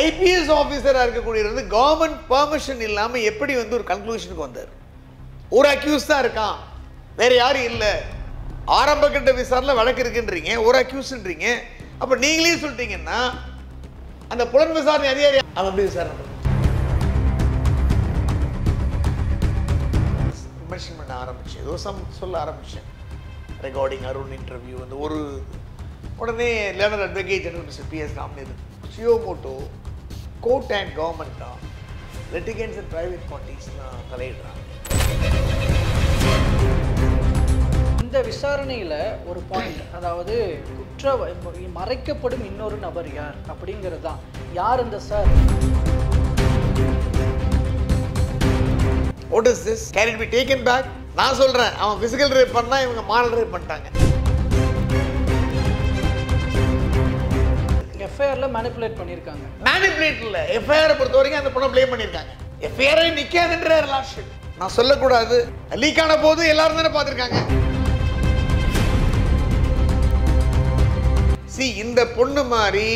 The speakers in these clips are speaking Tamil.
ஐபிஎஸ் ஆஃபீஸராக இருக்கக்கூடியது கவர்மெண்ட் பெர்மிஷன் இல்லாமல் எப்படி வந்து ஒரு கன்க்ளூஷனுக்கு வந்தார்? ஒரு அக்யூஸ் தான் இருக்கான், வேற யாரும் இல்லை. ஆரம்ப கட்ட விசாரணை வழக்கு இருக்குன்றீங்க, ஒரு அக்யூஸ்ன்றீங்க. அப்போ நீங்களே சொல்லிட்டீங்கன்னா அந்த புலன் விசாரணை அதிகாரி அவன் எப்படி விசாரணை விமர்சனம் பண்ண ஆரம்பிச்சேன், ஏதோ சொல்ல ஆரம்பித்தேன். ரெக்கார்டிங் அருண் இன்டர்வியூ வந்து ஒரு உடனே learned advocate general mister PS Ramanathan suo motu court and government தான் லிட்டிகன்ஸ் அண்ட் பிரைவேட் பார்ட்டிஸ்லாம் தலையிடுறாங்க. இந்த விசாரணையில் ஒரு பாயிண்ட், அதாவது மறைக்கப்படும் இன்னொரு நபர் யார் அப்படிங்கிறது தான். யார் இந்த sir? What is this? Can it be taken back? நான் சொல்றேன், அவன் பிசிக்கல் ரேப் பண்ணா, இவங்க மாரல் ரேப் பண்ணிட்டாங்க. எஃப்ஐஆர்ல மேனிபுலேட் பண்ணிருக்காங்க. மேனிபுலேட் இல்ல, எஃப்ஐஆர் பொறுத்த வரைக்கும் அந்த பொண்ணை ப்ளேம் பண்ணிருக்காங்க. எஃப்ஐஆர் நிக்காதுன்ற லாஸ்ட் நான் சொல்லக்கூடாது. லீக் ஆன போது எல்லாரும் தானே பார்த்துருக்காங்க. இந்த பொண்ணு மாதிரி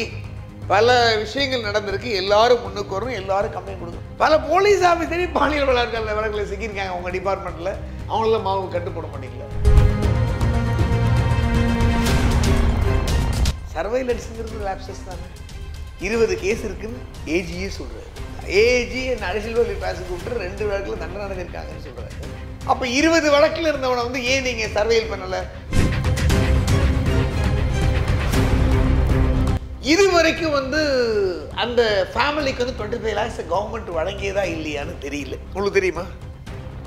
பல விஷயங்கள் நடந்திருக்கு. எல்லாரும் முன்னுக்கு வரும், எல்லாரும் கம்ப்ளைண்ட் கொடுக்கும். பல போலீஸ் ஆஃபீஸரே பாலியல் வழக்குல சிக்கியிருக்காங்க அவங்க டிபார்ட்மெண்ட்ல. அவங்கள மாவு கட்டு போட மாட்டீங்களா? சர்வைலன்ஸ்ங்கிறது லேப்சஸ் தானே. 20 கேஸ் இருக்குன்னு ஏஜியே சொல்றாரு. ஏஜி அடிஷனல் பேச கூப்பிட்டு 2 வழக்குல தண்டனை நடந்திருக்காங்கன்னு சொல்றாரு. அப்ப 20 வழக்குல இருந்தவனை வந்து ஏன் நீங்க சர்வைல் பண்ணல? இது வரைக்கும் வந்து அந்த ஃபேமிலிக்கு வந்து 25 lakhs கவர்மெண்ட் வழங்கியதா இல்லையான்னு தெரியல. உங்களுக்கு தெரியுமா?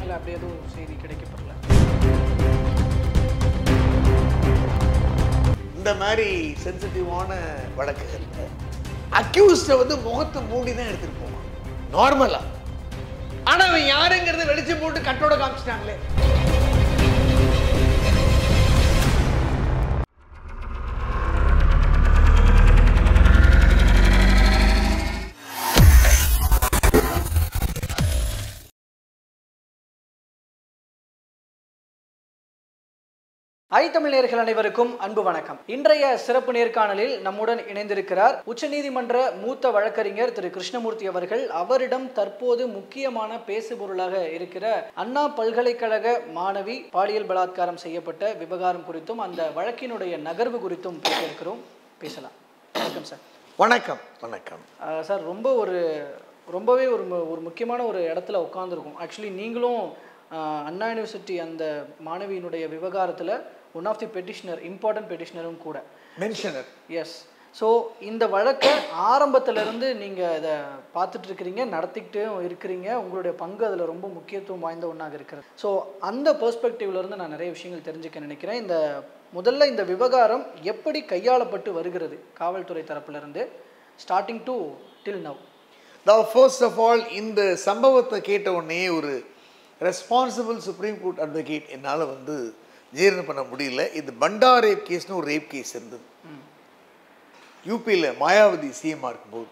இல்லை, அப்படி எதுவும் செய்தி கிடைக்கப்படல. இந்த மாதிரி சென்சிட்டிவான வழக்குகள் அக்யூஸ்ட வந்து முகத்தை மூடி தான் எடுத்துட்டு போவான் நார்மலா. ஆனா அவன் யாருங்கிறத வெளிச்சம் போட்டு கட்டோட காமிச்சிட்டாங்களே. தமிழ் நேயர்கள் அனைவருக்கும் அன்பு வணக்கம். இன்றைய சிறப்பு நேர்காணலில் நம்முடன் இணைந்திருக்கிறார் உச்சநீதிமன்ற மூத்த வழக்கறிஞர் திரு கிருஷ்ணமூர்த்தி அவர்கள். அவரிடம் தற்போது முக்கியமான பேசுபொருளாக இருக்கிற அண்ணா பல்கலைக்கழக மாணவி பாலியல் பலாத்காரம் செய்யப்பட்ட விவகாரம் குறித்தும் அந்த வழக்கினுடைய நகர்வு குறித்தும் பேசலாம். வணக்கம் சார். வணக்கம். வணக்கம் சார். ரொம்பவே ஒரு முக்கியமான ஒரு இடத்துல உட்காந்துருக்கும். ஆக்சுவலி நீங்களும் அண்ணா யூனிவர்சிட்டி அந்த மாணவியினுடைய விவகாரத்தில் one of the petitioner, important பெட்டிஷனரும் கூட. மென்ஷனர். எஸ். ஸோ இந்த வழக்கை ஆரம்பத்திலேருந்து நீங்கள் இதை பார்த்துட்டு இருக்கிறீங்க, நடத்திக்கிட்டே இருக்கிறீங்க. உங்களுடைய பங்கு அதில் ரொம்ப முக்கியத்துவம் வாய்ந்த ஒன்றாக இருக்கிறது. ஸோ அந்த பெர்ஸ்பெக்டிவ்லேருந்து நான் நிறைய விஷயங்கள் தெரிஞ்சுக்க நினைக்கிறேன். முதல்ல இந்த விவகாரம் எப்படி கையாளப்பட்டு வருகிறது காவல்துறை தரப்பிலிருந்து, starting to till now? First of all, இந்த சம்பவத்தை கேட்ட உடனே ஒரு ரெஸ்பான்சிபிள் சுப்ரீம் கோர்ட் அட்வொகேட் என்னால் வந்து ஜீரணம் பண்ண முடியல. இது பண்டா ரேப் கேஸ்னு ஒரு ரேப் கேஸ் இருந்தது. யூபியில் மாயாவதி சிஎம்மாக இருக்கும்போது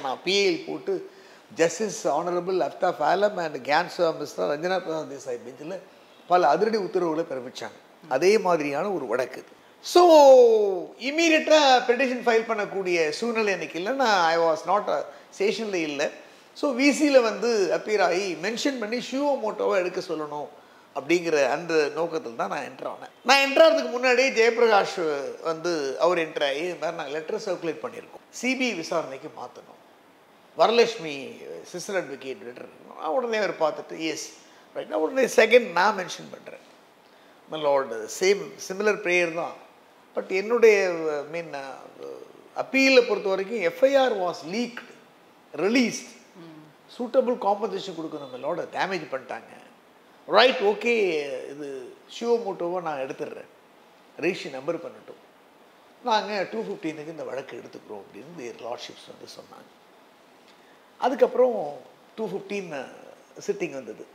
நான் பிஏஎல் போட்டு justice honourable Aftab Alam and கேன்சா மிஸ்ரா ரஞ்சனா பிரசாத் தேசாய் பெஞ்சில் பல அதிரடி உத்தரவுகளை பிறப்பிச்சாங்க. அதே மாதிரியான ஒரு வழக்கு. ஸோ இமீடியட்டாக பெட்டிஷன் ஃபைல் பண்ணக்கூடிய சூழ்நிலை எனக்கு இல்லை. ஐ வாஸ் நாட் ஸ்டேஷனில் இல்லை. ஸோ விசியில் வந்து அப்பியர் ஆகி மென்ஷன் பண்ணி ஷியோமோட்டோவை எடுக்க சொல்லணும் அப்படிங்கிற அந்த நோக்கத்தில் தான் நான் என்ட்ரு ஆனேன். நான் என்ட்ரு ஆகிறதுக்கு முன்னாடியே ஜெயபிரகாஷ் வந்து அவர் என்ட்ரு ஆகி இந்த மாதிரி நாங்கள் லெட்டர் சர்க்குலேட் பண்ணியிருக்கோம், சிபிஐ விசாரணைக்கு மாற்றணும், வரலட்சுமி சிஸ்டர் அட்வொகேட் லெட்டர் இருக்கணும். உடனே அவர் பார்த்துட்டு எஸ் ரைட். உடனே செகண்ட் நான் மென்ஷன் பண்ணுறேன், லார்டு சிமிலர் ப்ரேயர் தான். பட் என்னுடைய அப்பீலை பொறுத்த வரைக்கும் FIR was leaked, released, suitable compensation கொடுக்கணும், லார்டு டேமேஜ் பண்ணிட்டாங்க. ரைட், ஓகே, இது ஷியோமோட்டோவை நான் எடுத்துடுறேன், ரேஷி நம்பர் பண்ணட்டும், நாங்கள் 215க்கு இந்த வழக்கு எடுத்துக்கிறோம் அப்படின்னு லார்ட்ஷிப்ஸ் வந்து சொன்னாங்க. அதுக்கப்புறம் 215 சிட்டிங் வந்தது.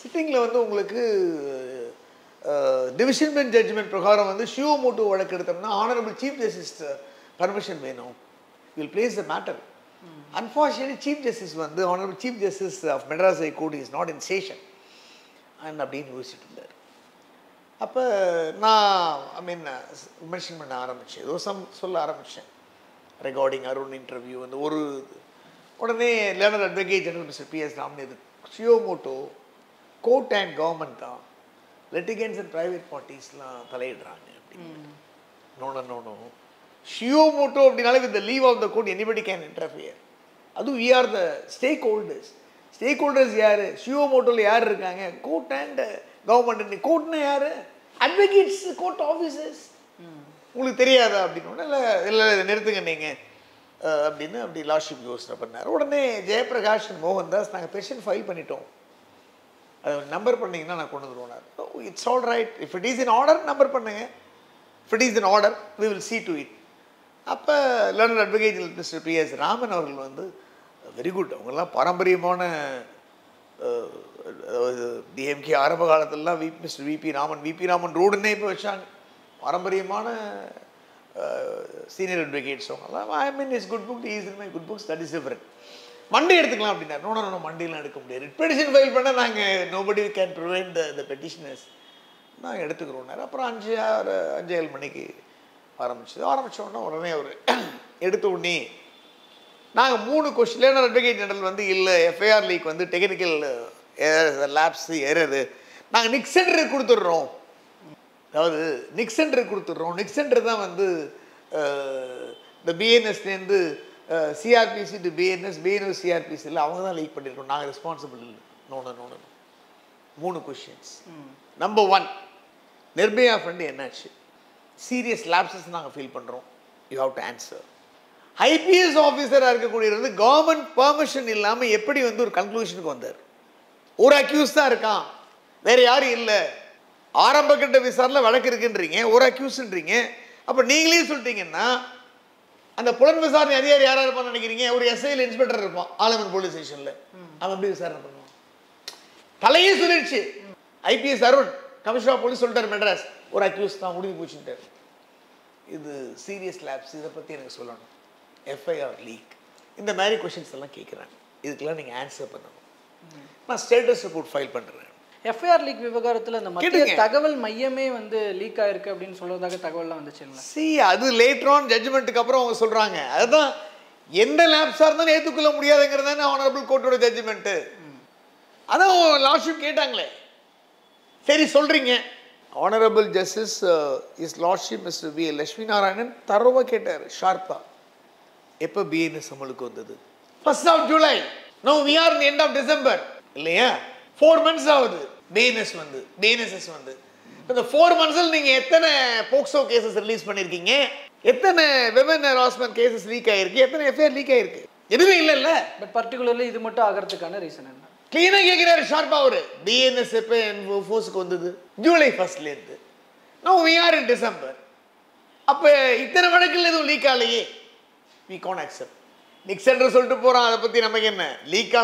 சிட்டிங்கில் வந்து உங்களுக்கு டிவிஷன் பெஞ்ச் ஜட்ஜ்மெண்ட் பிரகாரம் வந்து ஷியோமோட்டோ வழக்கு எடுத்தோம்னா ஆனரபிள் சீஃப் ஜஸ்டிஸ் பர்மிஷன் வேணும், will place the matter. Unfortunately, Chief Justice வந்து Honorable Chief Justice of Madras High Court is not in session அப்படின்னு யோசிச்சுட்டு இருந்தார். அப்போ நான் விமர்சனம் பண்ண ஆரம்பித்தேன், ஏதோ சொல்ல ஆரம்பித்தேன். ரெகார்டிங் அருண் இன்டர்வியூ அந்த ஒரு உடனே learned advocate general mister PS Raman இது ஷியோமோட்டோ கோர்ட் அண்ட் கவர்மெண்ட் தான் லிட்டிகன்ஸ் அண்ட் ப்ரைவேட் பார்ட்டிஸ்லாம் தலையிடுறாங்க அப்படின்னு நோ ஷியோமோட்டோ அப்படின்னாலே with the leave of the court anybody can interfere. அதுவும் we are the stakeholders யார்? ஷியோமோட்டோவில் யார் இருக்காங்க? Court and government. கோர்ட்னா யார்? Advocates, court officers. உங்களுக்கு தெரியாதா அப்படின்னு? இல்லை நிறுத்துங்க நீங்கள் அப்படின்னு அப்படி லார்ட்ஷிப் யோசனை பண்ணார். உடனே ஜெயபிரகாஷ் மோகன்தாஸ் நாங்கள் பெட்டிஷன் ஃபைல் பண்ணிட்டோம், அதை நம்பர் பண்ணிங்கன்னா நான் கொண்டு வந்துருவோனார். It's all right, if it is in order number பண்ணுங்க, if it is in order we will see to it. அப்போ learned advocate mister PS Raman அவர்கள் வந்து வெரி குட், அவங்கெல்லாம் பாரம்பரியமான டிஎம்கே ஆரம்ப காலத்திலலாம் மிஸ்டர் விபி ராமன் ரோடுன்னே இப்போ வச்சாங்க. பாரம்பரியமான சீனியர் அட்வொகேட்ஸ் அவங்கெல்லாம். I mean is good book, is in my good books, that is different. Monday எடுத்துக்கலாம் அப்படின்னாரு. நோ மண்டேலாம் எடுக்க முடியாது, பெட்டிஷன் ஃபைல் பண்ணால் நாங்கள் nobody can prevent the petitioners, நாங்கள் எடுத்துக்கிறோம்னாரு. அப்புறம் 5-7 மணிக்கு ஆரம்பித்தோன்னா உடனே அவர் எடுத்த உடனே நாங்கள் 3 கொஸ்டின் லேர்னர் அட்வொகேட் ஜெனரல் வந்து இல்லை எஃப்ஐஆர் லீக் வந்து டெக்னிக்கல் லேப்ஸு எரரு, நாங்கள் நிக் சென்டருக்கு கொடுத்துட்றோம். அதாவது நிக் சென்டருக்கு கொடுத்துட்றோம். நிக் சென்டர் தான் வந்து இந்த பிஎன்எஸ்லேருந்து சிஆர்பிசி டு பிஎன்எஸ் சிஆர்பிசி இல்லை, அவங்க தான் லீக் பண்ணியிருக்கோம், நாங்கள் ரெஸ்பான்சிபிள் இல்லை. நோன 3 கொஸ்டின்ஸ். நம்பர் 1, நிர்பயா ஃபண்டு என்னாச்சு? சீரியஸ் லேப்ஸஸ் நாங்கள் ஃபீல் பண்ணுறோம், you have to answer. IPS ஆஃபீஸராக இருக்கக்கூடியது கவர்மெண்ட் பெர்மிஷன் இல்லாமல் எப்படி வந்து ஒரு கன்க்ளூஷனுக்கு வந்தார்? ஒரு அக்யூஸ் தான் இருக்கான், வேற யாரும் இல்லை. ஆரம்ப கட்ட விசாரணை வழக்கு இருக்குன்றீங்க, ஒரு அக்யூஸ்ன்றீங்க. அப்போ நீங்களே சொல்லிட்டீங்கன்னா அந்த புலன் விசாரணை அதிகாரி யாராக இருப்பான்னு நினைக்கிறீங்க? ஒரு எஸ்ஐயில் இன்ஸ்பெக்டர் இருப்பான் ஆலமன் போலீஸ் ஸ்டேஷனில், அவன் எப்படி விசாரணை பண்ணுவான்? தலையே சொல்லிடுச்சு. IPS Arun commissioner of police சொல்லிட்டார் மெட்ராஸ், ஒரு அக்யூஸ் தான், முடிவு போச்சுட்டார். இது சீரியஸ் லேப்ஸ், இதை பற்றி எனக்கு சொல்லணும். எஃப்ஐஆர் லீக், இந்த மாதிரி கொஷின்ஸ் எல்லாம் கேட்குறாங்க, இதுக்கெல்லாம் நீங்கள் ஆன்சர் பண்ணணும். நான் ஸ்டேட்டஸ் ரிப்போர்ட் ஃபைல் பண்ணுறேன். எஃப்ஐஆர் லீக் விவகாரத்தில் இந்த மத்திய தகவல் மையமே வந்து லீக் ஆயிருக்கு அப்படின்னு சொல்றதாக தகவல்லாம் வந்துச்சுங்களா? அது லேட்டர் ஆன் ஜட்ஜ்மெண்ட்டுக்கு அப்புறம் அவங்க சொல்கிறாங்க. அதுதான் எந்த லேப்ஸாக இருந்தாலும் ஏற்றுக்கொள்ள முடியாதுங்கிறது தானே ஆனரபிள் கோர்ட்டோட ஜட்ஜ்மெண்ட்டு. அதான் லார்ட்ஷிப் கேட்டாங்களே, சரி சொல்கிறீங்க. Honourable justice is lordship mister we Lakshmi Narayanan தரவாக கேட்டார் ஷார்ப்பாக. எப்போ பிஎன்எஸ் அமலுக்கு வந்தது? 1st of July. No we are in end of December இல்லையா? 4 months ஆகுது பிஎன்எஸ் வந்து. இந்த 4 monthsல் நீங்கள் எத்தனை போக்சோ கேசஸ் ரிலீஸ் பண்ணியிருக்கீங்க? எத்தனை விமன் ஹராஸ்மெண்ட் கேசஸ் லீக் ஆகிருக்கு? எத்தனை எஃப்ஐஆர் லீக் ஆகிருக்கு? எதுவுமே இல்லைல்ல. பட் பர்டிகுலர்லி இது மட்டும் ஆகிறதுக்கான ரீசன் என்ன? கிளீனாக கேட்குறாரு ஷார்ப்பாக அவர். பிஎன்எஸ் எப்போ ஃபோர்ஸுக்கு வந்தது? July 1 no we are in December. அப்போ இத்தனை வழக்கில் எதுவும் லீக் ஆகலையே, வி கான் அக்செப்ட். நிக் சென்டர் சொல்லிட்டு போகிறான், அதை பற்றி நமக்கு என்ன? லீக்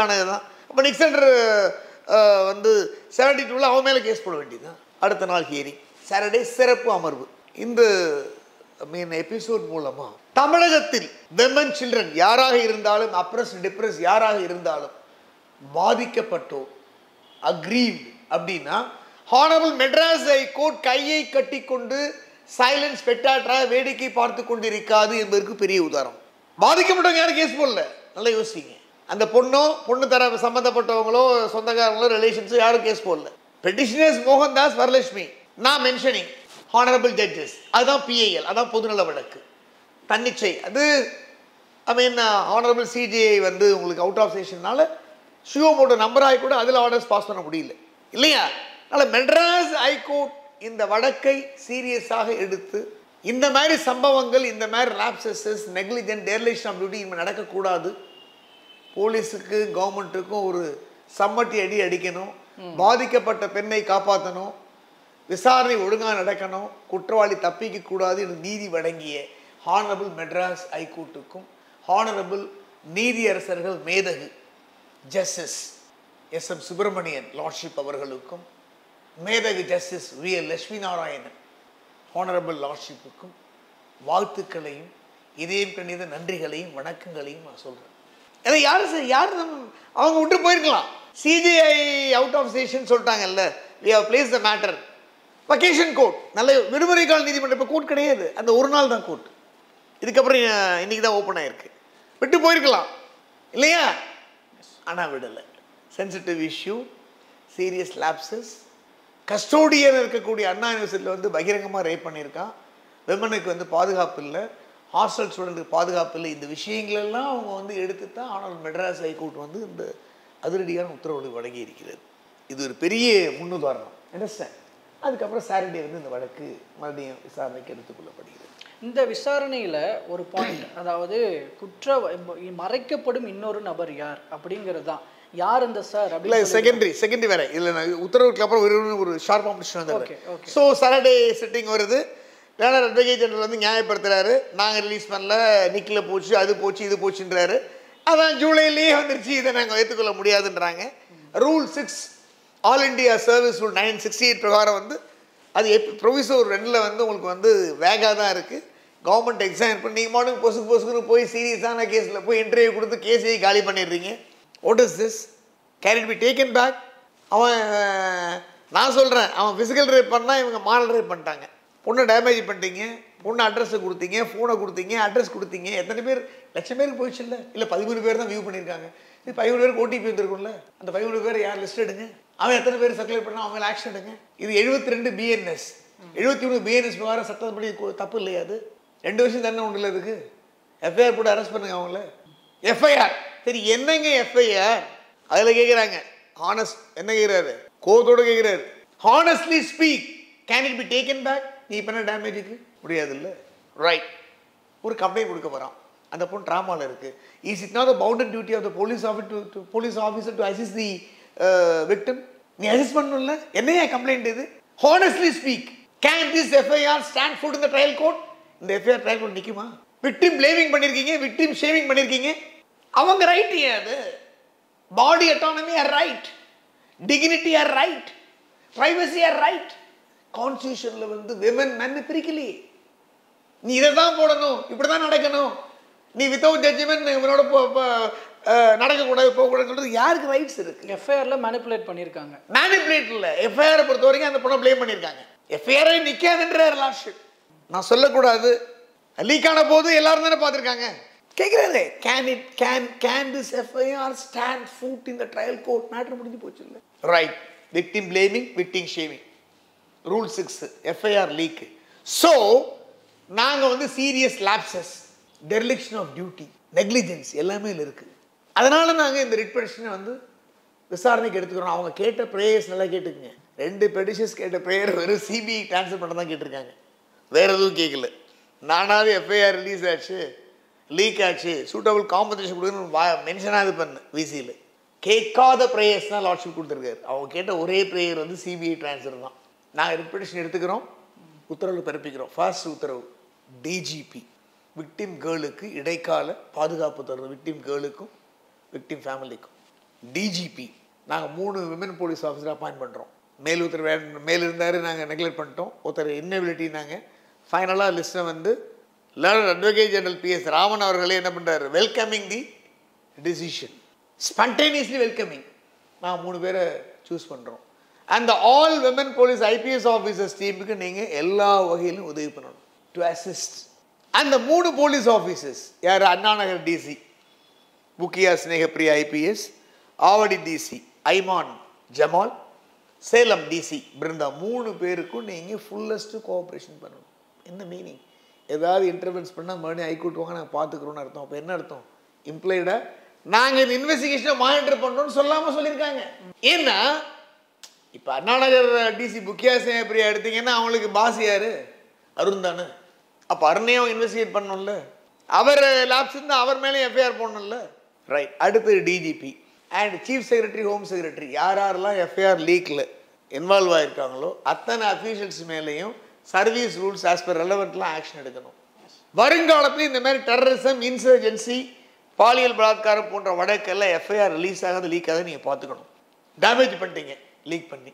ஆனது தான். அப்போ நிக் சென்டர் வந்து 72 அவன் மேலே கேஸ் போட வேண்டியதுதான். அடுத்த நாள் ஹியரிங், சாட்டர்டே சிறப்பு அமர்வு. இந்த எபிசோட் மூலமாக தமிழகத்தில் விமன் சில்ட்ரன் யாராக இருந்தாலும், அப்ரஸ் டிப்ரஸ் யாராக இருந்தாலும் பாதிக்கப்பட்டோர் அக்ரீவ்ட் அப்படின்னா ஹானரபிள் மெட்ராஸ் ஹைகோர்ட் கையை கட்டி கொண்டு சைலன்ஸ் பெட்டாட்டராக வேடிக்கை பார்த்து கொண்டிருக்காது என்பதற்கு பெரிய உதாரணம். பாதிக்கப்பட்டவங்க யாரும் கேஸ் போடல, நல்லா யோசிங்க. அந்த பொண்ணு தர சம்மந்தப்பட்டவங்களோ சொந்தக்காரங்களோ ரிலேஷன்ஸோ யாரும் கேஸ் போடல. பெட்டிஷனர்ஸ் மோகன்தாஸ், வரலட்சுமி, நான் மென்ஷனிங் ஹானரபிள் ஜட்ஜஸ், அதுதான் பிஐஎல், அதான் பொதுநல வழக்கு தன்னிச்சை. அது ஐ மீன் ஹானரபிள் சிஜிஐ வந்து உங்களுக்கு அவுட் ஆஃப் செஷன்னால ஷியோமோட்டோ நம்பராகி கூட அதில் ஆர்டர்ஸ் பாஸ் பண்ண முடியல இல்லையா? அதனால் மெட்ராஸ் ஹைகோர்ட் இந்த வழக்கை சீரியஸாக எடுத்து இந்த மாதிரி சம்பவங்கள், இந்த மாதிரி லாப்சஸஸ், நெக்லிஜென்ட், டெர்லேஷன் ஆஃப் டியூட்டி இனிமேல் நடக்கக்கூடாது. போலீஸுக்கு கவர்மெண்ட்டுக்கும் ஒரு சம்மட்டி அடிக்கணும். பாதிக்கப்பட்ட பெண்ணை காப்பாற்றணும், விசாரணை ஒழுங்காக நடக்கணும், குற்றவாளி தப்பிக்க கூடாது என்று நீதி வழங்கிய ஹானரபிள் மெட்ராஸ் ஹைகோர்ட்டுக்கும், ஹானரபிள் நீதியரசர்கள் மேதகு ஜஸ்டிஸ் எஸ்.எம். சுப்பிரமணியன் லார்ட்ஷிப் அவர்களுக்கும், மேதகு justice V Lakshmi Narayanan honourable லார்ட்ஷிப்புக்கும் வாழ்த்துக்களையும் இதயம் கணித நன்றிகளையும் வணக்கங்களையும் நான் சொல்கிறேன். ஏன்னா யார் அவங்க விட்டு போயிருக்கலாம். சிஜிஐ அவுட் ஆஃப் ஸ்டேஷன் சொல்லிட்டாங்கல்ல, we have placed the matter. Vacation court, நல்ல விடுமுறை கால நீதிமன்றம், இப்போ கோர்ட் கிடையாது, அந்த ஒரு நாள் தான் கோர்ட். இதுக்கப்புறம் இன்னைக்கு தான் ஓப்பன் ஆயிருக்கு. விட்டு போயிருக்கலாம் இல்லையா? ஆனால் விடலை. Sensitive issue, serious lapses. Custodian இருக்கக்கூடிய அண்ணா யூனிவர்சிட்டியில் வந்து பகிரங்கமாக ரேப் பண்ணியிருக்கான். விமனுக்கு வந்து பாதுகாப்பு இல்லை, ஹாஸ்டல் ஸ்டூடெண்ட்டுக்கு பாதுகாப்பு இல்லை. இந்த விஷயங்களெல்லாம் அவங்க வந்து எடுத்து தான் ஆனால் மெட்ராஸ் ஹைகோர்ட் வந்து இந்த அதிரடியான உத்தரவு வழங்கி இருக்கிறது. இது ஒரு பெரிய முன்னுதாரணம். அண்டர்ஸ்டாண்ட்? அதுக்கப்புறம் சாட்டர்டே வந்து இந்த வழக்கு மறுபடியும் விசாரணைக்கு எடுத்துக்கொள்ளப்படுகிறது. இந்த விசாரணையில் ஒரு பாயிண்ட், அதாவது மறைக்கப்படும் இன்னொரு நபர் யார் அப்படிங்கிறது தான். யார் இந்த சார் அப்படி செகண்டரி வேற இல்லை. உத்தரவுக்கு அப்புறம் ஒரு ஷார்ப் காம்படிஷன் வந்து ஸோ சாட்டர்டே சிட்டிங் வருது. வேணார் அட்வொகேட் ஜெனரல் வந்து நியாயப்படுத்துறாரு. நாங்கள் ரிலீஸ் பண்ணல, நிக்கில் போச்சு, அது போச்சு, இது போச்சுன்றாரு. அதான் ஜூலைலேயே வந்துருச்சு, இதை நாங்கள் ஏற்றுக்கொள்ள முடியாதுன்றாங்க. Rule 6 all India service rule 968 பிரகாரம் வந்து அது ப்ரொவிசோர் 2 வந்து உங்களுக்கு வந்து வேகாக தான் இருக்குது. கவர்மெண்ட் எக்ஸாம் பண்ணி நீங்கள் மாட்டுக்கு பொசுக்குன்னு போய் சீரியஸான கேஸில் போய் இன்டர்வியூ கொடுத்து கேஸையே காலி பண்ணிடுறீங்க. What is this? Can it be taken back? அவன் நான் சொல்கிறேன், அவன் ஃபிசிக்கல் ரேப் பண்ணால் இவங்க மாரல் ரேப் பண்ணிட்டாங்க. பொண்ணை டேமேஜ் பண்ணிட்டீங்க, பொண்ணு அட்ரஸை கொடுத்தீங்க, ஃபோனை கொடுத்தீங்க, அட்ரஸ் கொடுத்தீங்க. எத்தனை பேர்? லட்சம் பேருக்கு போயிடுச்சு இல்லை? இல்லை 13 பேர் தான் வியூ பண்ணியிருக்காங்க. இது 15 பேருக்கு ஓடிபி வந்துருக்கும்ல. அந்த 15 பேர் யார் லிஸ்ட் எடுங்க. அவன் எத்தனை பேர் சர்க்குலேட் பண்ணால் அவங்க ஆக்ஷன் எடுங்க. இது 72 BNS 73 BNS பிரகாரம் சட்டப்படி தப்பு இல்லையா? அது 2 வருஷம் தானே ஒன்று இல்லை. இதுக்கு எஃப்ஐஆர் போட்டு அரெஸ்ட் பண்ணுங்க அவங்கள. எஃப்ஐஆர் சரி என்னங்க எஃப்ஐஆர்? அதில் கேட்குறாங்க ஹானஸ்ட் என்ன கேட்குறாரு? கோவத்தோடு கேட்குறாரு. Honestly speak, can it be taken back? நீ பண்ண டேமேஜுக்கு முடியாது இல்லை? ரைட். ஒரு கம்ப்ளைண்ட் கொடுக்க போகிறான். அந்த பொண்ணு ட்ராமாவில் இருக்குது. Is it not the bounded duty of the police officer to assist the victim? நீ அசிஸ்ட் பண்ணணும்ல. என்னையா கம்ப்ளைண்ட் இது? Honestly speak, can this FIR stand foot in the trial court? இந்த எஃப்ஐஆர் ட்ரையல் கோர்ட் நிற்குமா? விக்டிம் பிளேமிங் பண்ணியிருக்கீங்க, விக்டிம் ஷேமிங் பண்ணியிருக்கீங்க. அவங்க ரைட் ஏன் அது? Body autonomy our right, dignity our right, privacy our right. கான்ஸ்டியூஷனில் வந்து விமன் மேன் பிரிக்கலையே. நீ இதை தான் போடணும், இப்படி தான் நடக்கணும், நீ வித்தவுட் ஜட்ஜ்மெண்ட் இவனோட நடக்கக்கூடாது, போகக்கூடாதுன்னு சொல்றது யாருக்கு ரைட்ஸ் இருக்கு? எஃப்ஐஆர்ல மேனிபுலேட் பண்ணியிருக்காங்க. மேனிபுலேட் இல்லை, எஃப்ஐஆரை பொறுத்த வரைக்கும் அந்த பொண்ணை பிளேம் பண்ணியிருக்காங்க. எஃப்ஐஆரை நிற்காதுன்றார் லார்ட்ஷிப். நான் சொல்லக்கூடாது, லீக் ஆன போது எல்லாரும் தானே பார்த்துருக்காங்க. கேட்குறாரு, can this FIR stand foot in the trial court? Matter முடிஞ்சு போச்சு இல்லை? Right. Victim blaming, victim shaming, rule 6 FIR leak. So நாங்கள் வந்து serious lapses, dereliction of duty, negligence எல்லாமே இதில் இருக்குது. அதனால நாங்கள் இந்த ரிட் பெட்டிஷனை வந்து விசாரணைக்கு எடுத்துக்கிறோம். அவங்க கேட்ட ப்ரேயர்ஸ் நல்லா கேட்டுக்குங்க. 2 பெட்டிஷன்ஸ் கேட்ட ப்ரேயர் வெறும் சிபிஐ ட்ரான்ஸ்ஃபர் பண்ண தான் கேட்டிருக்காங்க, வேற எதுவும் கேட்கல. நானாவது எஃப்ஐஆர் ரிலீஸ் ஆச்சு, லீக் ஆச்சு, சூட்டபிள் காம்பன்சேஷன் கொடுக்கணும்னு மென்ஷனாக பண்ண விசியில் கேட்காத ப்ரேயர்ஸ் தான் லார்ட்ஷிப் கொடுத்துருக்காரு. அவங்க கேட்ட ஒரே ப்ரேயர் வந்து சிபிஐ ட்ரான்ஸ்ஃபர் தான். நாங்கள் ரிட் பெட்டிஷன் எடுத்துக்கிறோம், உத்தரவு பிறப்பிக்கிறோம். ஃபர்ஸ்ட் உத்தரவு, டிஜிபி விக்டிம் கேர்ளுக்கு இடைக்கால பாதுகாப்பு தருவது, விக்டிம் கேர்ளுக்கும் விக்டிம் ஃபேமிலிக்கும். டிஜிபி நாங்கள் 3 விமன் போலீஸ் ஆஃபீஸர் அப்பாயின்ட் பண்ணுறோம். மேல் இருந்தார், நாங்கள் நெக்லெக்ட் பண்ணிட்டோம். ஒருத்தர் இன்னபிலிட்டி. நாங்கள் ஃபைனலாக லிஸ்ட்டை வந்து learner advocate general PS Raman அவர்களே என்ன பண்ணுறாரு? வெல்கமிங் தி டிசிஷன், ஸ்பான்டேனியஸ்லி வெல்கமிங். நாங்கள் 3 பேரை சூஸ் பண்ணுறோம். அந்த all women police IPS officers டீமுக்கு நீங்கள் எல்லா வகையிலும் உதவி பண்ணணும், டு அசிஸ்ட். அந்த 3 போலீஸ் ஆஃபீஸர்ஸ் யார்? Annanagar DC Pukkya Snehapriya IPS, Avadi DC Aiman Jamal, Salem DC Brinda, 3 பேருக்கும் நீங்கள் ஃபுல்லஸ்ட்டு கோஆப்ரேஷன் பண்ணணும். என்ன மீனிங்? ஏதாவது இன்டர்வென்ஸ் பண்ணால் மறுபடியும் ஹைகோர்ட் வாங்க நாங்கள் பார்த்துக்குறோன்னு அர்த்தம். அப்போ என்ன அர்த்தம்? இம்ப்ளைடாக நாங்கள் இந்த இன்வெஸ்டிகேஷனை மானிட்டர் பண்ணுறோன்னு சொல்லாமல் சொல்லியிருக்காங்க. ஏன்னா இப்போ அண்ணாநகர் டிசி புக்கியா ஸ்னேகப்பிரியா எடுத்தீங்கன்னா அவங்களுக்கு பாஸ் யார்? அருண் தானே. அப்போ அருணையும் இன்வெஸ்டிகேட் பண்ணணும்ல, அவர் லேப்ஸ் இருந்தால் அவர் மேலே எஃப்ஐஆர் போடணும்ல. ரைட். அடுத்து DGP and chief secretary, home secretary, யாரெல்லாம் எஃப்ஐஆர் லீக்கில் இன்வால்வ் ஆகிருக்காங்களோ அத்தனை அஃபீஷியல்ஸ் மேலேயும் சர்வீஸ் ரூல்ஸ் ஆஸ் பர் ரெலவெண்ட்லாம் ஆக்ஷன் எடுக்கணும். வருங்காலத்தில் இந்த மாதிரி டெரரிசம், இன்சர்ஜென்சி, பாலியல் பலாத்காரம் போன்ற வழக்கெல்லாம் எஃப்ஐஆர் ரிலீஸ் ஆகாது, லீக் ஆகாது நீங்கள் பார்த்துக்கணும். டேமேஜ் பண்ணிட்டீங்க லீக் பண்ணி.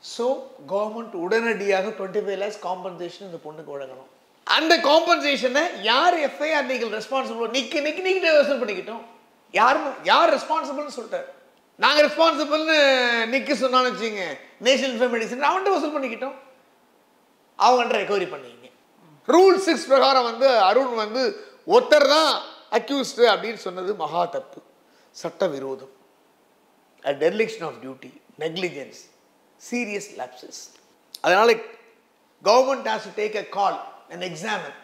ஸோ கவர்மெண்ட் உடனடியாக 25 lakhs காம்பன்சேஷன் இந்த பொண்ணுக்கு வழங்கணும். அந்த காம்பன்சேஷனை யார் எஃப்ஐஆர் லீகல் ரெஸ்பான்சிபிள் நீக்கிட்டே வசூல் பண்ணிக்கிட்டோம். யார் ரெஸ்பான்சிபிள்னு சொல்லிட்டார். நாங்கள் ரெஸ்பான்சிபிள்னு நிற்க சொன்னாலும் வச்சுங்க, நேஷனல் இன்ஃபர்மேஷன் அவன்கிட்ட வசூல் பண்ணிக்கிட்டோம், அவங்கள்ட்ட ரெக்கவரி பண்ணிங்க. ரூல் 6 பிரகாரம் வந்து அருண் வந்து ஒருத்தர் தான் அக்யூஸ்டு அப்படின்னு சொன்னது மகா தப்பு, சட்ட விரோதம், a dereliction of duty, negligence, serious lapses. அதனால government has to take a call and examine,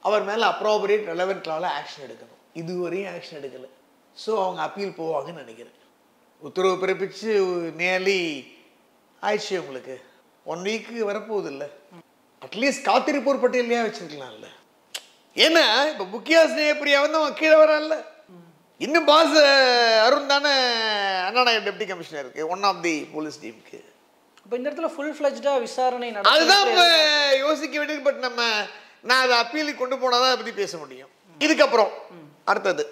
அவர் மேலே appropriate relevant lawல ஆக்ஷன் எடுக்கணும். இதுவரையும் ஆக்ஷன் எடுக்கலை. ஸோ அவங்க அப்பீல் போவாங்கன்னு நினைக்கிறேன். உத்தரவு பிறப்பிச்சு நேர்லி ஆயிடுச்சு, உங்களுக்கு 1 வீக் வரப்போகுது இல்லை, அட்லீஸ்ட் காத்திருப்போர் பட்டியலையா வச்சிருக்கலாம்ல. ஏன்னா இப்போ முக்கிய ஸ்னேகப்பிரியா வந்து அவன் கீழே வரான்ல. இன்னும் பாஸ் அருண் தானே அண்ணா நகர் டெப்டி கமிஷனருக்கு, ஒன் ஆஃப் தி போலீஸ் டீமுக்கு. இப்போ இந்த இடத்துல ஃபுல் ஃப்ளெஜ்டா விசாரணை அதுதான் யோசிக்க வேண்டியது. பட் நான் அதை அப்பீலுக்கு கொண்டு போனால் தான் அதை பற்றி பேச முடியும். இதுக்கப்புறம் அடுத்தது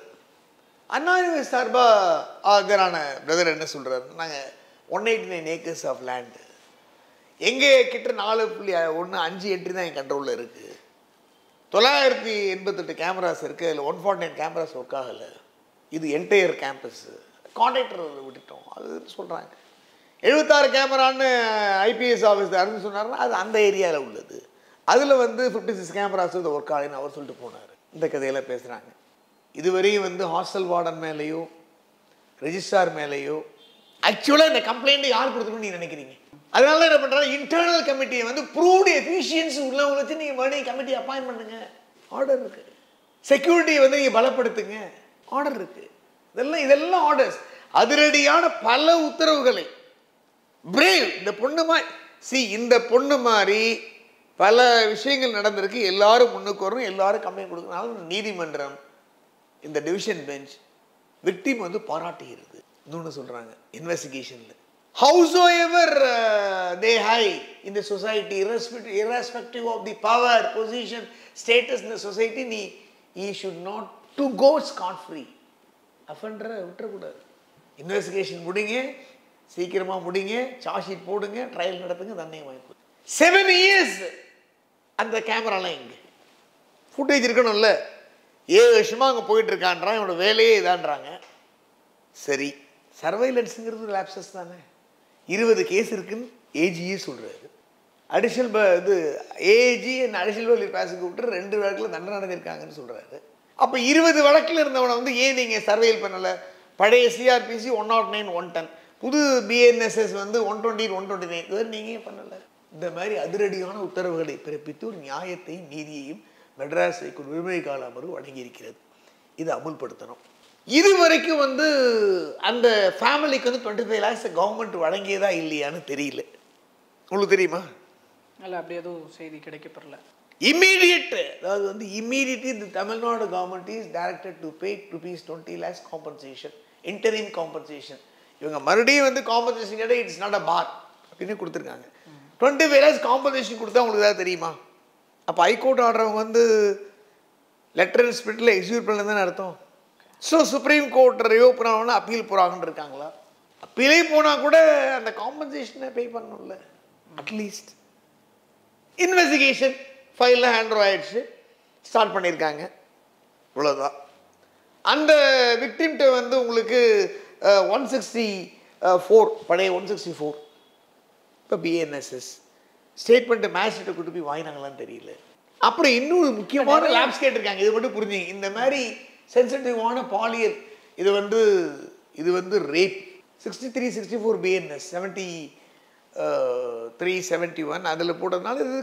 அண்ணா யூனிவர்சிட்டி சார்பாக ஆகரான பிரதர் என்ன சொல்கிறாரு, நாங்கள் 189 acres ஆஃப் லேண்டு, எங்கள் கிட்ட 4.15 என்ட்ரி தான் என் கண்ட்ரோலில் இருக்குது, 988 கேமராஸ் இருக்குது, அதில் 149 கேமராஸ் ஒர்க் ஆகலை, இது என்டையர் கேம்பஸ், கான்ட்ராக்டர் விட்டுட்டோம் அது சொல்கிறாங்க. 76 கேமரான்னு ஐபிஎஸ் ஆஃபீஸ் அருண் சொன்னார்னா அது அந்த ஏரியாவில் உள்ளது, அதில் வந்து 56 கேமராஸ் வந்து ஒர்க் ஆகுன்னு அவர் சொல்லிட்டு போனார். இந்த கதையெல்லாம் பேசுகிறாங்க. இதுவரையும் வந்து ஹாஸ்டல் வார்டன் மேலேயோ ரெஜிஸ்ட்ரார் மேலேயோ ஆக்சுவலாக இந்த கம்ப்ளைண்ட் யார் கொடுத்துக்கணும்னு நீங்கள் நினைக்கிறீங்க? அதனால என்ன பண்ணுறாங்க, இன்டர்னல் கமிட்டியை வந்து ப்ரூவ்டு எஃபிஷியன்சி உள்ளவங்களை வச்சு நீங்கள் மறுபடியும் கமிட்டி அப்பாயின்ட் பண்ணுங்க, ஆர்டர் இருக்குது. செக்யூரிட்டியை வந்து நீங்கள் பலப்படுத்துங்க, ஆர்டர் இருக்குது. இதெல்லாம் ஆர்டர்ஸ், அதிரடியான பல உத்தரவுகளை. பிரேவ் இந்த பொண்ணு மாதிரி இந்த பொண்ணு மாதிரி பல விஷயங்கள் நடந்திருக்கு. எல்லாரும் முன்னுக்கு வரணும், எல்லாரும் கம்ப்ளைண்ட் கொடுக்கறதுனால நீதிமன்றம் இந்த டிவிஷன் பெஞ்ச் விக்டிம் வந்து பாராட்டுகிறது. இன்னொன்று சொல்கிறாங்க, இன்வெஸ்டிகேஷனில் howsoever they hide in the society, irrespective of the power, position, status in the society, he should not to go scot free. அஃபண்டரை விட்டுறக்கூடாது. இன்வெஸ்டிகேஷன் முடிங்க, சீக்கிரமாக முடிங்க, சார்ஜ் ஷீட் போடுங்க, ட்ரையல் நடத்துங்க, தண்டனை வாங்கி 7 years. அந்த கேமராலாம் எங்கே ஃபுட்டேஜ் இருக்கணும்ல, 7 வருஷமாக அங்கே போயிட்டுருக்கான்றான், என்னோட வேலையே இதான்றாங்க. சரி, சர்வைலன்ஸுங்கிறது லேப்சஸ் தானே. 20 கேஸ் இருக்குன்னு ஏஜியே சொல்கிறாரு. அடிஷனல் இது ஏஜி அண்ட் அடிஷனல் வேலி பேசுக்கு விட்டு 2 வழக்கில் தண்டனை அடைஞ்சிருக்காங்கன்னு சொல்கிறாரு. அப்போ 20 வழக்கில் இருந்தவனை வந்து ஏன் நீங்கள் சர்வைல் பண்ணலை? பழைய சிஆர்பிசி 109, 110, புது பிஎன்எஸ்எஸ் வந்து 120, 129 இது நீங்கள் பண்ணலை. இந்த மாதிரி அதிரடியான உத்தரவுகளை பிறப்பித்து ஒரு நியாயத்தையும் நீதியையும் மெட்ராஸ் ஹைகோர்ட் விடுமுறை கால அமர்வு வழங்கியிருக்கிறது. இதை அமுல்படுத்தணும். இது வரைக்கும் வந்து அந்த ஃபேமிலிக்கு வந்து 25 lakhs கவர்மெண்ட் வழங்கியதா இல்லையான்னு தெரியல. உங்களுக்கு தெரியுமா? இல்லை, அப்படி எதுவும் செய்தி கிடைக்கப்படல. இம்மீடியட், அதாவது வந்து immediately the Tamil Nadu government is directed to pay ₹20 lakhs compensation, interim compensation. இவங்க மறுபடியும் வந்து காம்பன்சேஷன் கேட்டால் இட்ஸ் நாட் அ பார் அப்படின்னு கொடுத்துருக்காங்க. 25 lakhs காம்பன்சேஷன் கொடுத்தா உங்களுக்கு ஏதாவது தெரியுமா? அப்போ ஹைகோர்ட் ஆர்டர் வந்து லெட்டர் அண்ட் ஸ்பிரிட்டில் எக்ஸிக்யூட் பண்ணல தானே அர்த்தம். ஸோ சுப்ரீம் கோர்ட் ரிவோப்பன் ஆகணும்னா அப்பீல் போகிறாங்கன்னு இருக்காங்களா? அப்பீலே போனால் கூட அந்த காம்பன்சேஷனை பே பண்ணணும்ல. அட்லீஸ்ட் இன்வெஸ்டிகேஷன் ஃபைலில் ஹேண்ட் ஆயிடுச்சு, ஸ்டார்ட் பண்ணியிருக்காங்க, இவ்வளோதான். அந்த விக்டிம்கிட்ட வந்து உங்களுக்கு 164 பழைய 164 இப்போ பிஎன்எஸ்எஸ் ஸ்டேட்மெண்ட்டை மேஜிஸ்ட்ரேட்டை கூட்டு போய் வாங்கினாங்களான்னு தெரியல. அப்புறம் இன்னொரு முக்கியமான லேப்ஸ் கேட்டிருக்காங்க. இது மட்டும் புரிஞ்சுங்க, இந்த மாதிரி சென்சிட்டிவான பாலியல் இது வந்து ரேப் 63, 64 பிஎன்எஸ் 73, 71 அதில் போட்டதுனால இது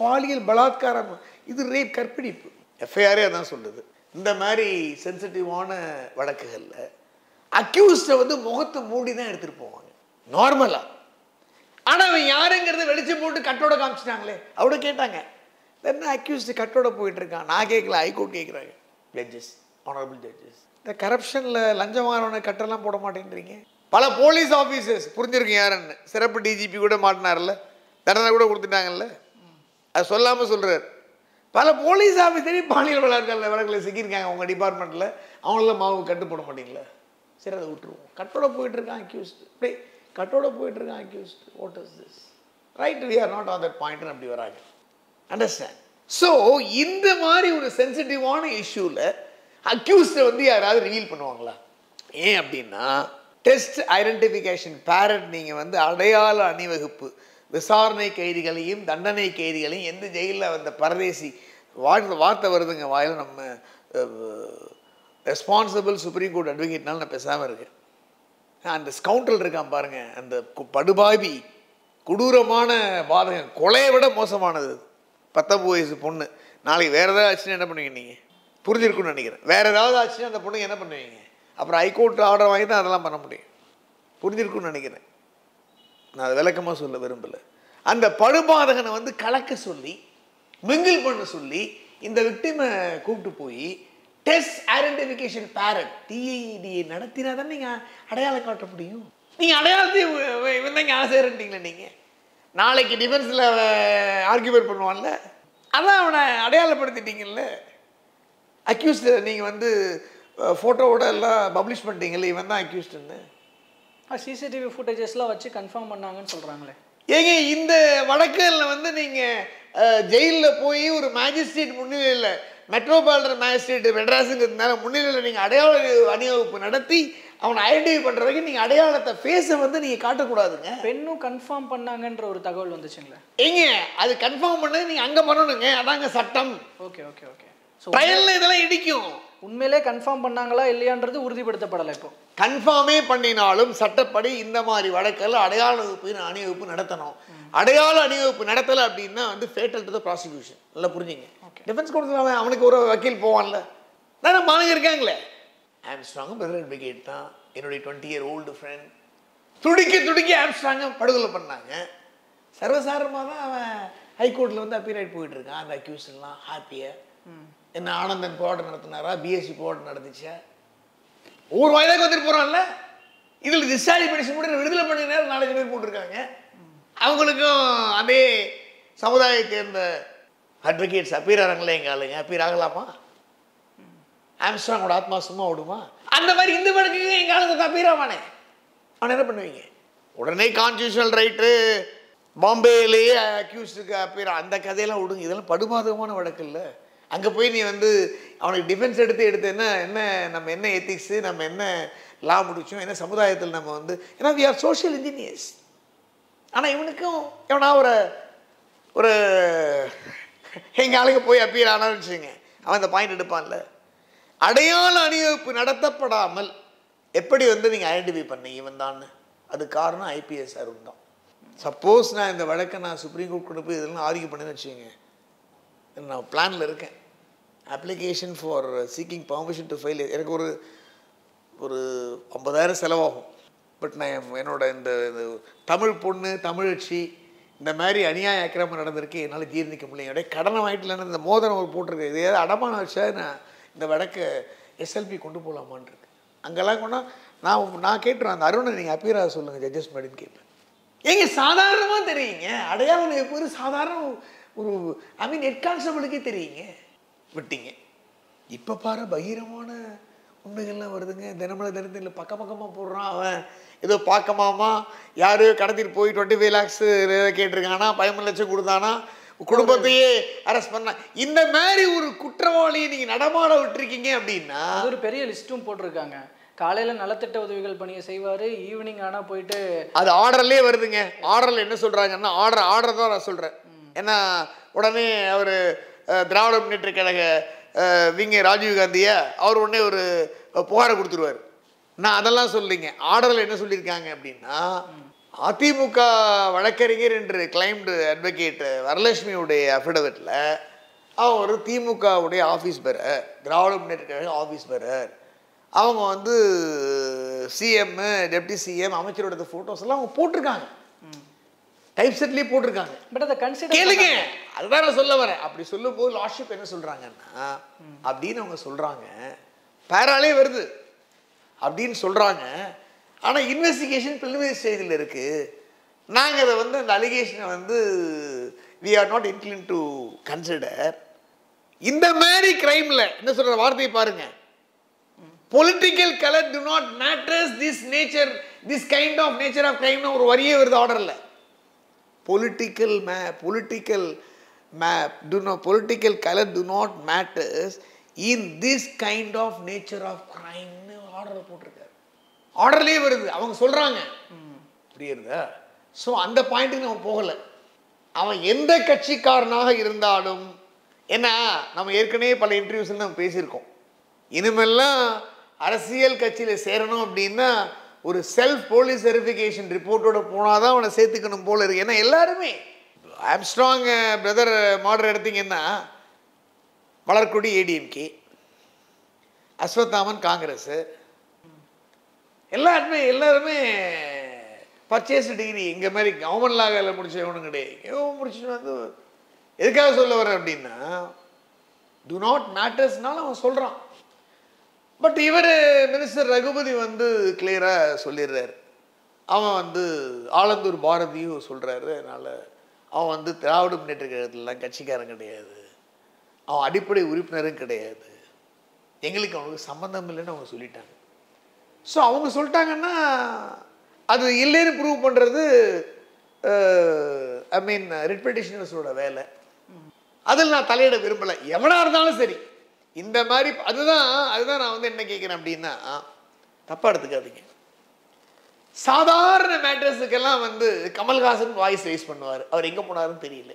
பாலியல் பலாத்காரம், இது ரேப், கற்பிடிப்பு. எஃப்ஐஆரே அதான் சொல்லுது. இந்த மாதிரி சென்சிட்டிவான வழக்குகளில் அக்யூஸ்டை வந்து முகத்தை மூடி தான் எடுத்துகிட்டு போவாங்க நார்மலாக. ஆனால் அவன் யாருங்கிறத வெளிச்சம் போட்டு கட்டோட காமிச்சிட்டாங்களே, அவட கேட்டாங்க என்ன அக்யூஸ்டு கட்டோட போயிட்டு இருக்கான். நான் கேட்கல, ஹைகோர்ட் கேட்குறாங்க. ஜட்ஜஸ், ஆனரபிள் ஜட்ஜஸ், இந்த கரப்ஷனில் லஞ்சம் வாங்கினவனை கட்டெல்லாம் போட மாட்டேன்றீங்க. பல போலீஸ் ஆஃபீஸர்ஸ் புரிஞ்சிருக்கு யாருன்னு, சிறப்பு டிஜிபி கூட மாட்டினார்ல, தண்டனை கூட கொடுத்துட்டாங்கல்ல, அது சொல்லாமல் சொல்கிறார். பல போலீஸ் ஆஃபீஸரையும் பாலியல் வழக்கில் சிக்கியிருக்காங்க உங்கள் டிபார்ட்மெண்ட்டில், அவங்கள மாவு கட்டு போட மாட்டீங்களா? சரி, அதை விட்டுருவோம். கட்டோட போயிட்டுருக்கான் அக்யூஸ்டு, அப்படியே கட்டோட போயிட்டுருக்கான் accused. What is this? Right, we are not on that பாயிண்ட்னு அப்படி வராங்க. அண்டர்ஸ்டாண்ட்? ஸோ இந்த மாதிரி ஒரு சென்சிட்டிவான இஷ்யூவில் அக்யூஸ்டை வந்து யாராவது ரிவீல் பண்ணுவாங்களா? ஏன் அப்படின்னா டெஸ்ட் ஐடென்டிஃபிகேஷன் பேரட் நீங்கள் வந்து அடையாள அணிவகுப்பு விசாரணை கைதிகளையும் தண்டனை கைதிகளையும் எந்த ஜெயிலில் அந்த பரதேசி வார்த்தை வருதுங்க வாயில். நம்ம ரெஸ்பான்சிபிள் சுப்ரீம் கோர்ட் அட்வொகேட்னால நான் பேசாமல் இருக்கேன். அந்த ஸ்கவுண்டல் இருக்கான் பாருங்க, அந்த படுபாவி கொடூரமான பாதகம், கொலையை விட மோசமானது. 19 வயசு பொண்ணு. நாளைக்கு வேறு ஏதாவது ஆச்சுன்னா என்ன பண்ணுவீங்க நீங்கள்? புரிஞ்சிருக்குன்னு நினைக்கிறேன். வேறு ஏதாவது ஆச்சுன்னா அந்த பொண்ணுக்கு என்ன பண்ணுவீங்க? அப்புறம் ஹைகோர்ட் ஆர்டர் வாங்கி தான் அதெல்லாம் பண்ண முடியும். புரிஞ்சிருக்குன்னு நினைக்கிறேன். நான் அதை விளக்கமாக சொல்ல விரும்பலை. அந்த படுபாதகனை வந்து கலக்க சொல்லி மிங்கிள் பண்ண சொல்லி இந்த விக்டிமை கூப்பிட்டு போய் டெஸ்ட் ஐடென்டிஃபிகேஷன் பேரட் டிஐடியை நடத்தினா தான் நீங்கள் அடையாளம் காட்ட முடியும். நீங்கள் அடையாளத்தையும் இவன் தான் ஆசைறீங்களே. நீங்கள் நாளைக்கு டிஃபென்ஸில் ஆர்கியூமெண்ட் பண்ணுவான்ல, அதான் அவனை அடையாளப்படுத்திட்டீங்கல்ல. அக்யூஸ்டு நீங்கள் வந்து ஃபோட்டோவோட எல்லாம் பப்ளிஷ் பண்ணிட்டீங்கல்ல, இவன் தான் அக்யூஸ்டுன்னு. சிசிடிவி ஃபுட்டேஜஸ்லாம் வச்சு கன்ஃபார்ம் பண்ணாங்கன்னு சொல்கிறாங்களே. ஏங்க இந்த வழக்கில் வந்து நீங்கள் ஜெயிலில் போய் ஒரு மேஜிஸ்ட்ரேட் முன்னிலையில், மெட்ரோபாலிட்டன் மேஜிஸ்ட்ரேட் மெட்ராஸுங்கிறதுனால முன்னிலையில் நீங்கள் அடையாள அணிவகுப்பு நடத்தி அவனை ஐடென்டிஃபை பண்ணுற வரைக்கும் நீங்கள் அடையாளத்தை ஃபேஸை வந்து நீங்கள் காட்டக்கூடாதுங்க. பெண்ணும் கன்ஃபார்ம் பண்ணாங்கன்ற ஒரு தகவல் வந்துச்சுங்களே. ஏங்க அது கன்ஃபார்ம் பண்ணது நீங்கள் அங்கே பண்ணணுங்க, அதாங்க சட்டம். Okay okay okay. ட்ரையலில் இதெல்லாம் இடிக்கும். உண்மையிலே கன்ஃபார்ம் பண்ணாங்களா இல்லையான்றது உறுதிப்படுத்தப்படலை. இப்போ கன்ஃபார்மே பண்ணினாலும் சட்டப்படி இந்த மாதிரி வழக்கில் அடையாள அணிவகுப்பு நடத்தணும். அடையாள அணிவகுப்பு நடத்தலை அப்படின்னா வந்து ஃபேட்டல் டு த ப்ராசிக்யூஷன். நல்லா புரிஞ்சுங்க. டிஃபென்ஸ் கொடுத்து அவனுக்கு ஒரு வக்கீல் போவான்ல, நான் மானுங்க இருக்காங்களே. ஆம்ஸ்ட்ராங்கும் பிரதர் அட்வொகேட் தான், என்னுடைய 20 year old ஃப்ரெண்ட். துடிக்க ஆம்ஸ்ட்ராங்க படுகொலை பண்ணாங்க. சர்வசாதாரணமாக தான் அவன் ஹைகோர்ட்டில் வந்து அப்பீல் ஆகிட்டு போயிட்டு இருக்கான். அந்த அக்யூஸ்லாம் ஹாப்பியாக என்ன ஆனந்தன் போராட்டம் நடத்தினாரா, பிஎஸ்சி போராட்டம் நடந்துச்சா, ஒவ்வொரு வயதாக வந்துட்டு போகிறான்ல. இதில் டிஸ்சார்ஜ் படிச்சு கூட விடுதலை பண்ணினா 4 பேர் போட்டிருக்காங்க. அவங்களுக்கும் அதே சமுதாயத்தை சேர்ந்த அட்வொகேட்ஸ் அப்பீர் ஆகிறாங்களே. எங்கள் ஆளுங்க அப்பீர் ஆகலாமா? ஆம்ஸ்ட்ராங்கோட ஆத்மா சும்மா விடுமா? அந்த மாதிரி இந்த வழக்குங்க எங்கள் ஆளுங்க அப்பீர் ஆவானே. அவனை என்ன பண்ணுவீங்க? உடனே கான்ஸ்டியூஷனல் ரைட்டு பாம்பேலேயே அக்யூஸ்டுக்கு அப்பீர், அந்த கதையெல்லாம் விடுங்க. இதெல்லாம் படுபாதகமான வழக்கு இல்லை. அங்கே போய் நீ வந்து அவனுக்கு டிஃபென்ஸ் எடுத்து என்ன நம்ம என்ன எத்திக்ஸு, நம்ம என்ன லா முடிச்சோம், என்ன சமுதாயத்தில் நம்ம வந்து, ஏன்னா வி ஆர் சோஷியல் இன்ஜினியர்ஸ். ஆனால் இவனுக்கும் எவனா ஒரு எங்கள் ஆளுங்க போய் அப்பீர் ஆனான்னு வச்சுங்க, அவன் இந்த பாயிண்ட் எடுப்பான்ல. அடையாள அணிவகுப்பு நடத்தப்படாமல் எப்படி வந்து நீங்கள் ஐடென்டிஃபை பண்ணீங்க இவன் தான்? அது காரணம் ஐபிஎஸ் அருண் தான். சப்போஸ் நான் இந்த வழக்கை நான் சுப்ரீம் கோர்ட் கொண்டு போய் இதெல்லாம் ஆர்கியூ பண்ணுன்னு வச்சுக்கோங்க, நான் பிளானில் இருக்கேன். Application for seeking permission to file எனக்கு ஒரு 50,000 செலவாகும். பட் நான் என்னோட இந்த தமிழ் பொண்ணு தமிழச்சி இந்த மாதிரி அநியாய அக்கிரமம் நடந்திருக்கு, என்னால் ஜீர்ணிக்க முடியல. கடனை வாங்கிட்டு இல்லைன்னா இந்த மோதிரம் ஒரு போட்டிருக்கு, இது ஏதாவது அடமானம் வச்சா நான் இந்த வழக்கை எஸ்எல்பி கொண்டு போகலாமான் இருக்கு. அங்கெல்லாம் கொண்டா நான் கேட்டுருவேன், அந்த அருணை நீங்கள் அப்பீராக சொல்லுங்கள் ஜட்ஜஸ் மேடின்னு கேட்பேன். ஏங்க சாதாரணமாக தெரியுங்க, அடையாளம் எப்போது சாதாரண ஒரு ஹெட் கான்ஸ்டபிளுக்கே தெரியுங்க, விட்டீங்க. இப்போ பாரு பகிரமான உண்மைகள்லாம் வருதுங்க. தினத்தில் பக்கமாக போடுறான். அவன் ஏதோ பார்க்கமாமா யார் கடத்திட்டு போய் 25 lakhs கேட்டிருக்கானா, 15 லட்சம் கொடுத்தானா, குடும்பத்தையே அரெஸ்ட் பண்ணா. இந்த மாதிரி ஒரு குற்றவாளியை நீங்கள் நடமாட விட்டுருக்கீங்க அப்படின்னா ஒரு பெரிய லிஸ்ட்டும் போட்டிருக்காங்க. காலையில் நலத்திட்ட உதவிகள் பணியை செய்வார், ஈவினிங் ஆனால் போயிட்டு அது ஆர்டர்லேயே வருதுங்க. ஆர்டரில் என்ன சொல்கிறாங்கன்னா, ஆர்டர் தான் நான் சொல்கிறேன். ஏன்னா உடனே அவர் திராவிட முன்னேற்ற கழக விங்க ராஜீவ்காந்தியை அவர் உடனே ஒரு புகாரை கொடுத்துருவார். நான் அதெல்லாம் சொல்லிங்க. ஆர்டரில் என்ன சொல்லியிருக்காங்க அப்படின்னா, அதிமுக வழக்கறிஞர் என்று கிளைம்டு அட்வொகேட் வரலட்சுமியுடைய அஃபிடவிட்டில் அவன் ஒரு திமுகவுடைய ஆஃபீஸ் பேரர், திராவிட முன்னேற்ற கழக ஆஃபீஸ் பேரர். அவங்க வந்து சிஎம், டெப்டி சிஎம், அமைச்சரோட ஃபோட்டோஸ் எல்லாம் அவங்க போட்டிருக்காங்க, டைப் செட்லேயே போட்டிருக்காங்க. பட் அதை கன்சிடர் கேளுங்க, அதுதான் நான் சொல்ல வரேன். அப்படி சொல்லும் போது லார்ட்ஷிப் என்ன சொல்கிறாங்கன்னா, அப்படின்னு அவங்க சொல்கிறாங்க, பேராலே வருது அப்படின்னு சொல்கிறாங்க. ஆனால் இன்வெஸ்டிகேஷன் ப்ரிலிமினரி ஸ்டேஜில் இருக்குது. நாங்கள் அதை வந்து அந்த அலிகேஷனை வந்து we are not inclined to consider. இந்த மாதிரி கிரைமில் என்ன சொல்கிற வார்த்தையை பாருங்க, political colour to not matters this nature, this kind of nature of கிரைம்னு ஒரு வரியே வருது ஆர்டரில். political color do not matters in this kind of nature of crime னு ஆர்டர் போட்டிருக்காரு. ஆர்டர்லேயே வருது, அவங்க சொல்கிறாங்க. புரியுறதா? ஸோ அந்த பாயிண்ட்டுக்கு நம்ம போகலை. அவன் எந்த கட்சிக்காரனாக இருந்தாலும், ஏன்னா நம்ம ஏற்கனவே பல இன்டர்வியூஸில் நம்ம பேசியிருக்கோம், இனிமேல்லாம் அரசியல் கட்சியில் சேரணும் அப்படின்னா ஒரு செல்ஃப் போலீஸ் வெரிஃபிகேஷன் ரிப்போர்ட்டோட போனால் தான் அவனை சேர்த்துக்கணும் போல இருக்கு. ஏன்னா எல்லாருமே ஆம்ஸ்ட்ராங் பிரதர் மாடர் எடுத்திங்கன்னா வளர்க்குடி ஏடிஎம்கே, அஸ்வத்தாமன் காங்கிரஸ், எல்லாருமே பர்ச்சேஸ் டிகிரி இங்கே மாதிரி கவர்மெண்ட் லாவில் முடிச்சவனும் கிடையாது. இவன் முடிச்சுட்டு வந்து எதுக்காக சொல்ல வரேன் அப்படின்னா, டு நாட் மேட்டர்ஸ்னால அவன் சொல்கிறான். பட் இவர் மினிஸ்டர் ரகுபதி வந்து கிளியராக சொல்லிடுறாரு. அவன் வந்து ஆலந்தூர் பாரதியும் சொல்கிறாரு. அதனால் அவன் வந்து திராவிட முன்னேற்ற கழகத்துலலாம் கட்சிக்காரன் கிடையாது, அவன் அடிப்படை உறுப்பினரும் கிடையாது, எங்களுக்கு அவனுக்கு சம்மந்தம் இல்லைன்னு அவங்க சொல்லிட்டாங்க. ஸோ அவங்க சொல்லிட்டாங்கன்னா அது இல்லைன்னு ப்ரூவ் பண்ணுறது ஐ மீன் ரிட் பெட்டிஷனர்ஸோட வேலை. அதில் நான் தலையிட விரும்பலை. எவனாக இருந்தாலும் சரி இந்த மாதிரி அதுதான் நான் வந்து என்ன கேட்குறேன் அப்படின்னா, தப்பாக எடுத்துக்காதீங்க. சாதாரண மேட்டர்ஸுக்கெல்லாம் வந்து கமல்ஹாசன் வாய்ஸ் ரைஸ் பண்ணுவார். அவர் எங்கே போனாருன்னு தெரியல.